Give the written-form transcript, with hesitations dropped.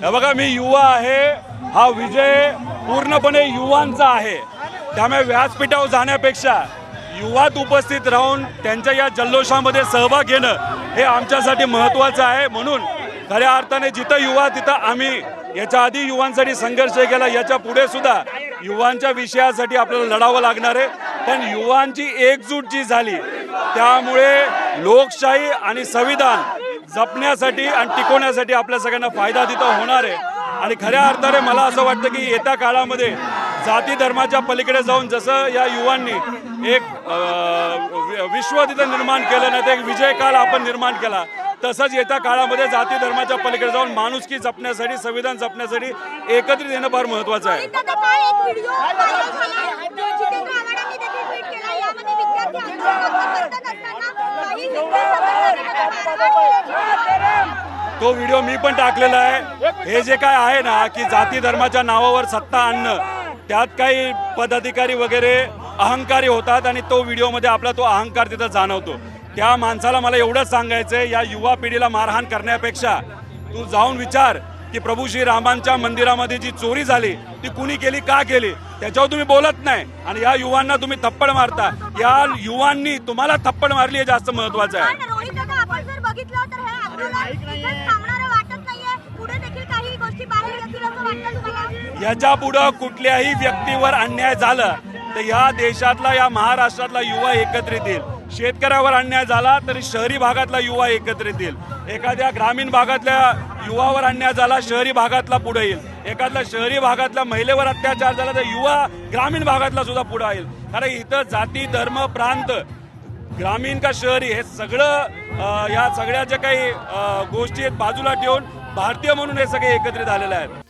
हे बघा, मी युवा आहे, हा विजय पूर्णपणे युवांचा आहे। त्यामुळे व्यासपीठावर जाण्यापेक्षा युवात उपस्थित राहून त्यांच्या या जल्लोषामध्ये सहभाग घेणं हे आमच्यासाठी महत्त्वाचं आहे। म्हणून खऱ्या अर्थाने जिथं युवा तिथं आम्ही याच्या आधी युवांसाठी संघर्ष केला, याच्या पुढे सुद्धा युवांच्या विषयासाठी आपल्याला लढावं लागणार आहे। पण युवांची एकजूट जी झाली त्यामुळे लोकशाही आणि संविधान जपण्यासाठी आणि टिकवण्यासाठी आपल्या सगळ्यांना फायदा तिथं होणार आहे। आणि खऱ्या अर्थाने मला असं वाटतं की येत्या काळामध्ये जाती धर्माच्या पलीकडे जाऊन जसं या युवांनी एक विश्व तिथं निर्माण केलं, नाही तर एक विजय काळ आपण निर्माण केला, तसंच येत्या काळामध्ये जाती धर्माच्या पलीकडे जाऊन माणुसकी जपण्यासाठी, संविधान जपण्यासाठी एकत्रित येणं फार महत्त्वाचं आहे। तो व्हिडिओ मी पण टाकलेला आहे। हे जे काय आहे ना की जाती धर्माच्या नावावर सत्ता आणणं, त्यात काही पदाधिकारी वगैरे अहंकारी होतात आणि तो व्हिडिओमध्ये आपला तो अहंकार तिथं जाणवतो। त्या माणसाला मला एवढंच सांगायचं आहे, या युवा पिढीला मारहाण करण्यापेक्षा तू जाऊन विचार की प्रभू श्रीरामांच्या मंदिरामध्ये जी चोरी झाली ती कुणी केली, का केली, त्याच्यावर तुम्ही बोलत नाही आणि या युवांना तुम्ही थप्पड मारता। या युवांनी तुम्हाला थप्पड मारली हे जास्त महत्त्वाचं आहे। याच्या पुढे कुठल्याही व्यक्तीवर अन्याय झाला तर या देशातला, या महाराष्ट्रातला युवा एकत्रित येईल। शेतकऱ्यावर अन्याय झाला तरी शहरी भागातला युवा एकत्रित येईल। एखाद्या ग्रामीण भागातल्या युवावर अन्याय झाला, शहरी भागातला पुढे येईल। एखाद्या शहरी भागातल्या महिलेवर अत्याचार झाला तर युवा ग्रामीण भागातला सुद्धा पुढे येईल। कारण इथं जाती, धर्म, प्रांत, ग्रामीण का शहरी हे सगळं या सगळ्या ज्या काही गोष्टी आहेत बाजूला ठेवून भारतीय म्हणून हे सगळे एकत्रित आलेले आहेत।